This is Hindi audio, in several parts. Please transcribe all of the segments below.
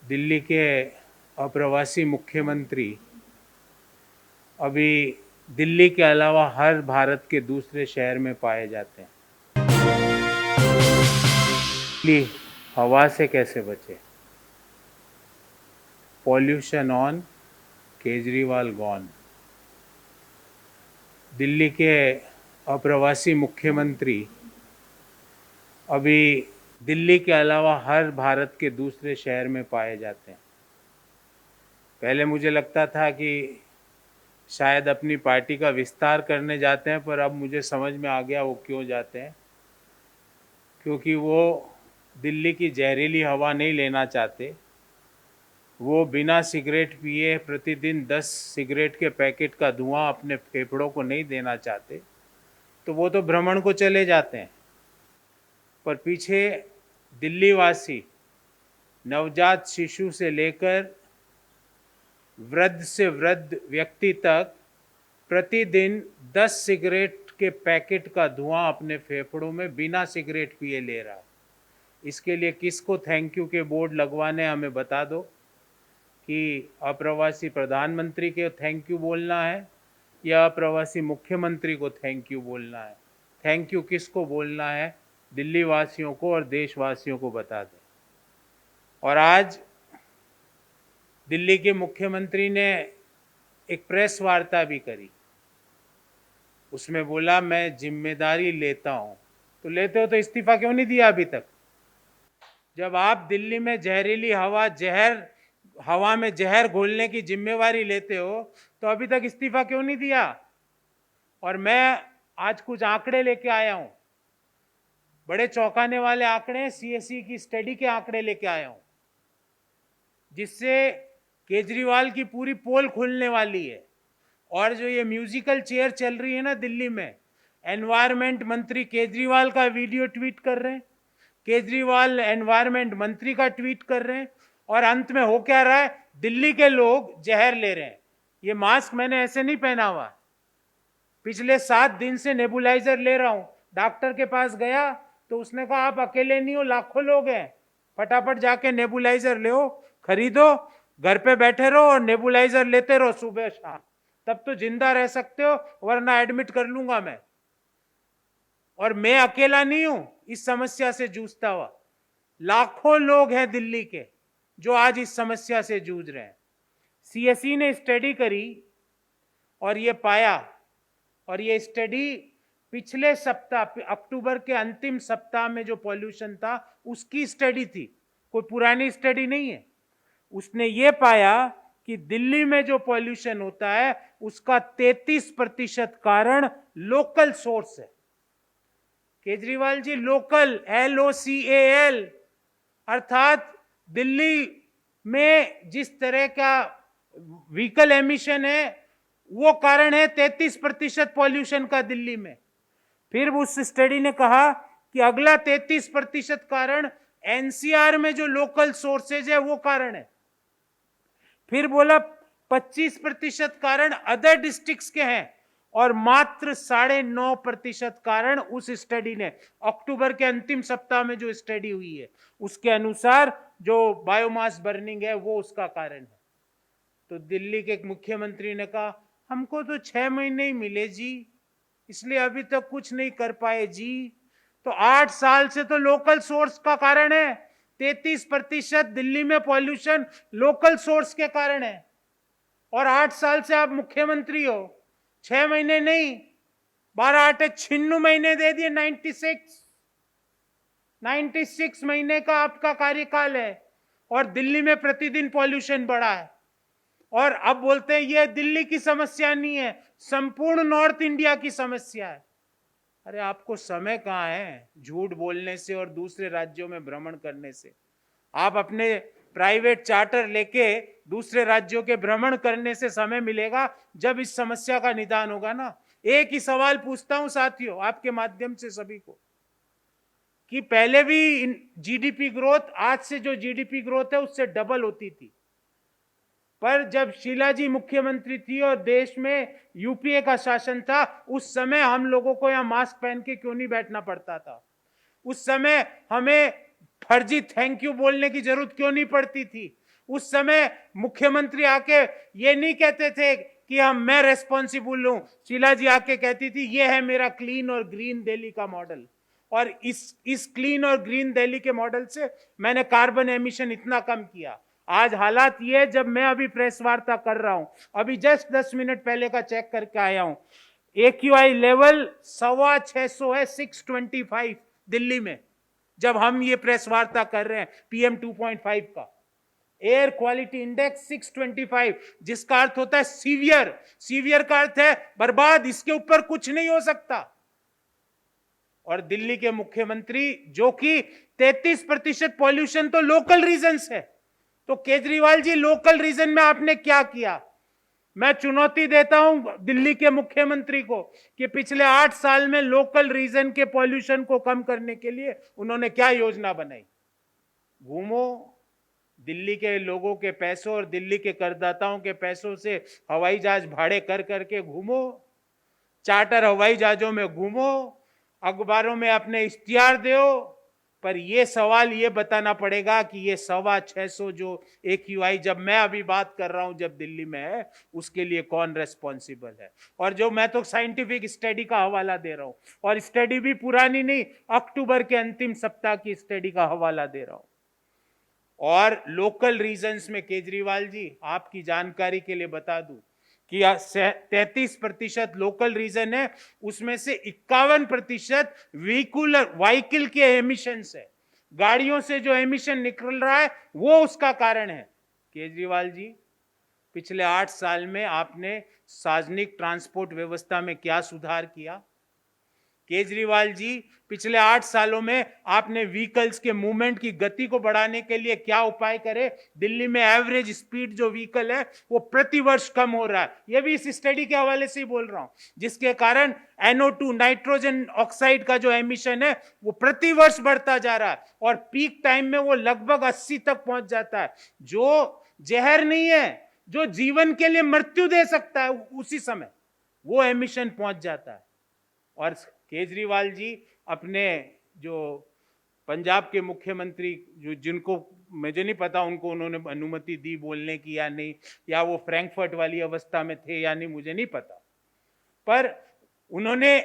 दिल्ली के अप्रवासी मुख्यमंत्री अभी दिल्ली के अलावा हर भारत के दूसरे शहर में पाए जाते हैं। दिल्ली हवा से कैसे बचे? Pollution on, Kejriwal gone. Delhi के अप्रवासी मुख्यमंत्री अभी दिल्ली के अलावा हर भारत के दूसरे शहर में पाए जाते हैं। पहले मुझे लगता था कि शायद अपनी पार्टी का विस्तार करने जाते हैं, पर अब मुझे समझ में आ गया वो क्यों जाते हैं। क्योंकि वो दिल्ली की जहरीली हवा नहीं लेना चाहते। वो बिना सिगरेट पिए प्रतिदिन 10 सिगरेट के पैकेट का धुआं अपने फेफड़ों को नहीं देना चाहते, तो वो तो भ्रमण को चले जाते हैं। पर पीछे दिल्ली वासी नवजात शिशु से लेकर वृद्ध से वृद्ध व्यक्ति तक प्रतिदिन 10 सिगरेट के पैकेट का धुआं अपने फेफड़ों में बिना सिगरेट पिए ले रहा है। इसके लिए किसको थैंक यू के बोर्ड लगवाने, हमें बता दो कि अप्रवासी प्रधानमंत्री के थैंक यू बोलना है या अप्रवासी मुख्यमंत्री को थैंक यू बोलना है? थैंक यू किसको बोलना है? दिल्ली वासियों को और देशवासियों को बता दें। और आज दिल्ली के मुख्यमंत्री ने एक प्रेस वार्ता भी करी। उसमें बोला मैं जिम्मेदारी लेता हूं। तो लेते हो तो इस्तीफा क्यों नहीं दिया अभी तक? जब आप दिल्ली में जहरीली हवा में जहर घोलने की जिम्मेवारी लेते हो तो अभी तक इस्तीफा क्यों नहीं दिया? और मैं आज कुछ आंकड़े लेके आया हूं, बड़े चौंकाने वाले आंकड़े, सीएसई की स्टडी के आंकड़े लेके आया हूं, जिससे केजरीवाल की पूरी पोल खुलने वाली है। और जो ये म्यूजिकल चेयर चल रही है ना दिल्ली में, एनवायरमेंट मंत्री केजरीवाल का वीडियो ट्वीट कर रहे हैं, केजरीवाल एनवायरमेंट मंत्री का ट्वीट कर रहे हैं, और अंत में हो क्या रहा है? दिल्ली के लोग जहर ले रहे हैं। ये मास्क मैंने ऐसे नहीं पहना हुआ, पिछले 7 दिन से नेबुलाइजर ले रहा हूं। डॉक्टर के पास गया तो उसने कहा आप अकेले नहीं हो, लाखों लोग हैं, फटाफट जाके नेबुलाइजर ले खरीदो, घर पे बैठे रहो और नेबुलाइजर लेते रहो सुबह शाम, तब तो जिंदा रह सकते हो, वरना एडमिट कर लूंगा मैं। और मैं अकेला नहीं हूं इस समस्या से जूझता हुआ, लाखों लोग हैं दिल्ली के जो आज इस समस्या से जूझ रहे हैं। सीएसई ने स्टडी करी और ये पाया, और ये स्टडी पिछले सप्ताह अक्टूबर के अंतिम सप्ताह में जो पॉल्यूशन था उसकी स्टडी थी, कोई पुरानी स्टडी नहीं है। उसने ये पाया कि दिल्ली में जो पॉल्यूशन होता है उसका 33% कारण लोकल सोर्स है। केजरीवाल जी, लोकल, LOCAL, अर्थात दिल्ली में जिस तरह का व्हीकल एमिशन है वो कारण है 33% पॉल्यूशन का दिल्ली में। फिर उस स्टडी ने कहा कि अगला 33% कारण एनसीआर में जो लोकल सोर्सेज है वो कारण है। फिर बोला 25% कारण अदर डिस्ट्रिक्ट्स के हैं, और मात्र 9.5% कारण उस स्टडी ने, अक्टूबर के अंतिम सप्ताह में जो स्टडी हुई है उसके अनुसार जो बायोमास बर्निंग है वो उसका कारण है। तो दिल्ली के मुख्यमंत्री ने कहा हमको तो 6 महीने ही मिले जी, इसलिए अभी तक कुछ नहीं कर पाए जी। तो 8 साल से तो लोकल सोर्स का कारण है, 33% दिल्ली में पॉल्यूशन लोकल सोर्स के कारण है। और 8 साल से आप मुख्यमंत्री हो, 6 महीने नहीं, 12 महीने दे दिए। 96 महीने का आपका कार्यकाल है और दिल्ली में प्रतिदिन पॉल्यूशन बढ़ा है। और अब बोलते हैं ये दिल्ली की समस्या नहीं है, संपूर्ण नॉर्थ इंडिया की समस्या है। अरे आपको समय कहां है झूठ बोलने से और दूसरे राज्यों में भ्रमण करने से? आप अपने प्राइवेट चार्टर लेके दूसरे राज्यों के भ्रमण करने से समय मिलेगा जब इस समस्या का निदान होगा ना। एक ही सवाल पूछता हूं साथियों, आपके माध्यम से सभी को, कि पहले भी जीडीपी ग्रोथ, आज से जो जीडीपी ग्रोथ है उससे डबल होती थी, पर जब शीला जी मुख्यमंत्री थी और देश में यूपीए का शासन था, उस समय हम लोगों को यहां मास्क पहन के क्यों नहीं बैठना पड़ता था? उस समय हमें फर्जी थैंक यू बोलने की जरूरत क्यों नहीं पड़ती थी? उस समय मुख्यमंत्री आके ये नहीं कहते थे कि मैं रेस्पॉन्सिबल हूं। शीला जी आके कहती थी ये है मेरा क्लीन और ग्रीन दिल्ली का मॉडल, और इस क्लीन और ग्रीन दिल्ली के मॉडल से मैंने कार्बन एमिशन इतना कम किया। आज हालात ये, जब मैं अभी प्रेस वार्ता कर रहा हूं, अभी जस्ट 10 मिनट पहले का चेक करके आया हूं, AQI लेवल 625 है, 625 दिल्ली में, जब हम ये प्रेस वार्ता कर रहे हैं PM 2.5 का। एयर क्वालिटी इंडेक्स 625, जिसका अर्थ होता है सीवियर। सीवियर का अर्थ है बर्बाद, इसके ऊपर कुछ नहीं हो सकता। और दिल्ली के मुख्यमंत्री, जो कि 33% पॉल्यूशन तो लोकल रीजन है, तो केजरीवाल जी लोकल रीजन में आपने क्या किया? मैं चुनौती देता हूं दिल्ली के मुख्यमंत्री को कि पिछले 8 साल में लोकल रीजन के पॉल्यूशन को कम करने के लिए उन्होंने क्या योजना बनाई। घूमो, दिल्ली के लोगों के पैसों और दिल्ली के करदाताओं के पैसों से हवाई जहाज भाड़े कर करके घूमो, चार्टर हवाई जहाजों में घूमो, अखबारों में अपने इश्तिहार दो, पर यह सवाल ये बताना पड़ेगा कि ये 625 जो AQI जब मैं अभी बात कर रहा हूं जब दिल्ली में है, उसके लिए कौन रेस्पॉन्सिबल है। और जो मैं तो साइंटिफिक स्टडी का हवाला दे रहा हूं, और स्टडी भी पुरानी नहीं, अक्टूबर के अंतिम सप्ताह की स्टडी का हवाला दे रहा हूं। और लोकल रीजन्स में केजरीवाल जी, आपकी जानकारी के लिए बता दूं कि 33% लोकल रीजन है, उसमें से 51% व्हीकल के एमिशंस है, गाड़ियों से जो एमिशन निकल रहा है वो उसका कारण है। केजरीवाल जी, पिछले 8 साल में आपने सार्वजनिक ट्रांसपोर्ट व्यवस्था में क्या सुधार किया? केजरीवाल जी, पिछले 8 सालों में आपने व्हीकल्स के मूवमेंट की गति को बढ़ाने के लिए क्या उपाय करे? दिल्ली में एवरेज स्पीड जो व्हीकल है वो प्रति वर्ष कम हो रहा है, ये भी इस स्टडी के हवाले से ही बोल रहा हूं, जिसके कारण NO2 नाइट्रोजन ऑक्साइड का जो एमिशन है वो प्रति वर्ष बढ़ता जा रहा है, और पीक टाइम में वो लगभग 80 तक पहुंच जाता है, जो जहर नहीं है, जो जीवन के लिए मृत्यु दे सकता है, उसी समय वो एमिशन पहुंच जाता है। और केजरीवाल जी अपने जो पंजाब के मुख्यमंत्री, जो जिनको मुझे नहीं पता उनको उन्होंने अनुमति दी बोलने की या नहीं, या वो फ्रैंकफर्ट वाली अवस्था में थे या नहीं, मुझे नहीं पता, पर उन्होंने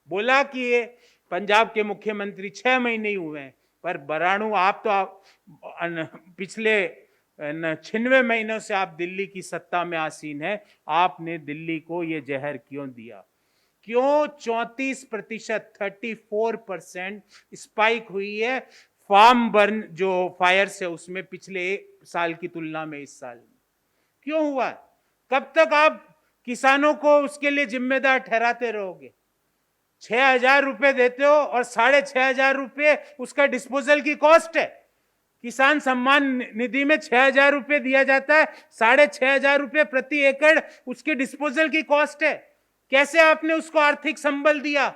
बोला कि ये पंजाब के मुख्यमंत्री 6 महीने ही हुए हैं, पर बराणु आप तो पिछले 96 महीनों से आप दिल्ली की सत्ता में आसीन है, आपने दिल्ली को ये जहर क्यों दिया? क्यों 34%, 34% स्पाइक हुई है फार्म बर्न जो फायर से, उसमें पिछले 1 साल की तुलना में इस साल में क्यों हुआ? कब तक आप किसानों को उसके लिए जिम्मेदार ठहराते रहोगे? 6,000 रुपए देते हो और 6,500 रुपए उसका डिस्पोजल की कॉस्ट है। किसान सम्मान निधि में 6,000 रुपए दिया जाता है, 6,500 रुपए प्रति एकड़ उसके डिस्पोजल की कॉस्ट है। कैसे आपने उसको आर्थिक संबल दिया?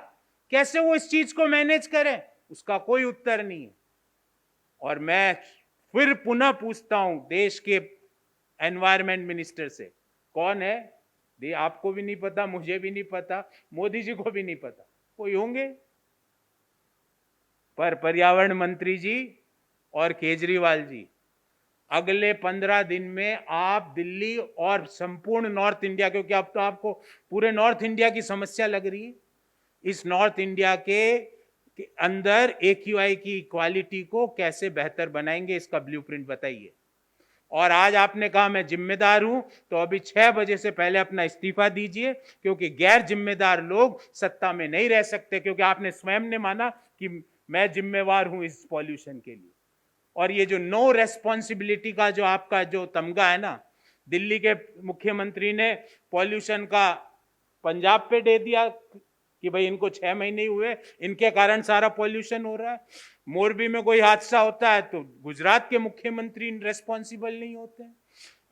कैसे वो इस चीज को मैनेज करें? उसका कोई उत्तर नहीं है। और मैं फिर पुनः पूछता हूं देश के एनवायरमेंट मिनिस्टर से, कौन है? आपको भी नहीं पता, मुझे भी नहीं पता, मोदी जी को भी नहीं पता, कोई होंगे। पर पर्यावरण मंत्री जी और केजरीवाल जी, अगले 15 दिन में आप दिल्ली और संपूर्ण नॉर्थ इंडिया, क्योंकि अब तो आपको पूरे नॉर्थ इंडिया की समस्या लग रही है, इस नॉर्थ इंडिया के अंदर AQI की क्वालिटी को कैसे बेहतर बनाएंगे, इसका ब्लूप्रिंट बताइए। और आज आपने कहा मैं जिम्मेदार हूं, तो अभी 6 बजे से पहले अपना इस्तीफा दीजिए, क्योंकि गैर जिम्मेदार लोग सत्ता में नहीं रह सकते, क्योंकि आपने स्वयं ने माना कि मैं जिम्मेवार हूं इस पॉल्यूशन के लिए। और ये जो नो रेस्पॉन्सिबिलिटी का जो आपका जो तमगा है ना, दिल्ली के मुख्यमंत्री ने पॉल्यूशन का पंजाब पे दे दिया कि भाई इनको 6 महीने ही हुए, इनके कारण सारा पॉल्यूशन हो रहा है। मोरबी में कोई हादसा होता है तो गुजरात के मुख्यमंत्री रेस्पॉन्सिबल नहीं होते हैं,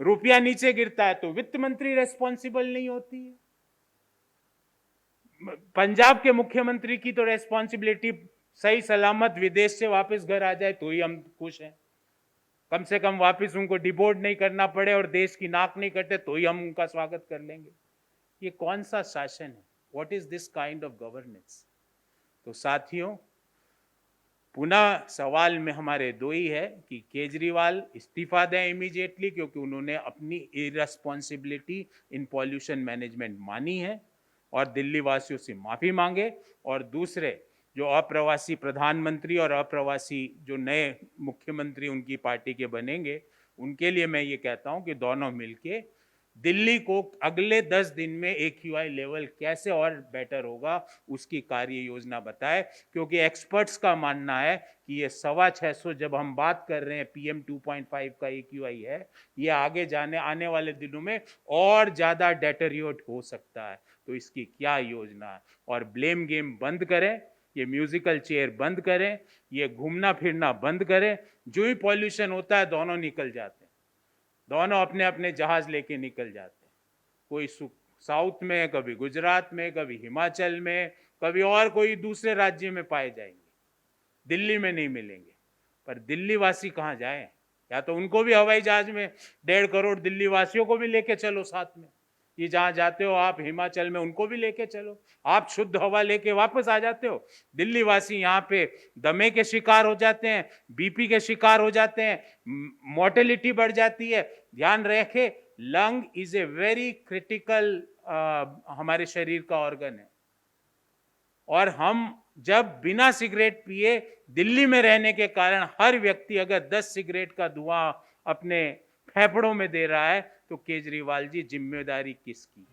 रुपया नीचे गिरता है तो वित्त मंत्री रेस्पॉन्सिबल नहीं होती है। पंजाब के मुख्यमंत्री की तो रेस्पॉन्सिबिलिटी सही सलामत विदेश से वापस घर आ जाए तो ही हम खुश हैं, कम से कम वापस उनको डिपोर्ट नहीं करना पड़े और देश की नाक नहीं कटे तो ही हम उनका स्वागत कर लेंगे। ये कौन सा शासन है? What is this kind of governance? तो साथियों, पुनः सवाल में हमारे दो ही है कि केजरीवाल इस्तीफा दें इमीडिएटली, क्योंकि उन्होंने अपनी इररेस्पॉन्सिबिलिटी इन पॉल्यूशन मैनेजमेंट मानी है, और दिल्ली वासियों से माफ़ी मांगे। और दूसरे जो अप्रवासी प्रधानमंत्री और अप्रवासी जो नए मुख्यमंत्री उनकी पार्टी के बनेंगे, उनके लिए मैं ये कहता हूँ कि दोनों मिलके दिल्ली को अगले 10 दिन में AQI लेवल कैसे और बेटर होगा उसकी कार्य योजना बताए, क्योंकि एक्सपर्ट्स का मानना है कि ये 650 जब हम बात कर रहे हैं PM 2.5 का AQI है, ये आगे आने वाले दिनों में और ज़्यादा डेटेरियोरेट हो सकता है। तो इसकी क्या योजना है? और ब्लेम गेम बंद करें, ये म्यूजिकल चेयर बंद करें, ये घूमना फिरना बंद करें। जो ही पॉल्यूशन होता है दोनों निकल जाते हैं, दोनों अपने अपने जहाज लेके निकल जाते हैं, कोई साउथ में, कभी गुजरात में, कभी हिमाचल में, कभी और कोई दूसरे राज्य में पाए जाएंगे, दिल्ली में नहीं मिलेंगे। पर दिल्ली वासी कहाँ जाए? या तो उनको भी हवाई जहाज में 1.5 करोड़ दिल्ली वासियों को भी लेके चलो साथ में, ये जहाँ जाते हो आप हिमाचल में उनको भी लेके चलो, आप शुद्ध हवा लेके वापस आ जाते हो। दिल्ली वासी यहाँ पे दमे के शिकार हो जाते हैं, BP के शिकार हो जाते हैं, मोर्टेलिटी बढ़ जाती है। ध्यान रखें, lung is a very critical हमारे शरीर का ऑर्गन है, और हम जब बिना सिगरेट पिए दिल्ली में रहने के कारण हर व्यक्ति अगर 10 सिगरेट का धुआं अपने फेफड़ों में दे रहा है, तो केजरीवाल जी जिम्मेदारी किसकी?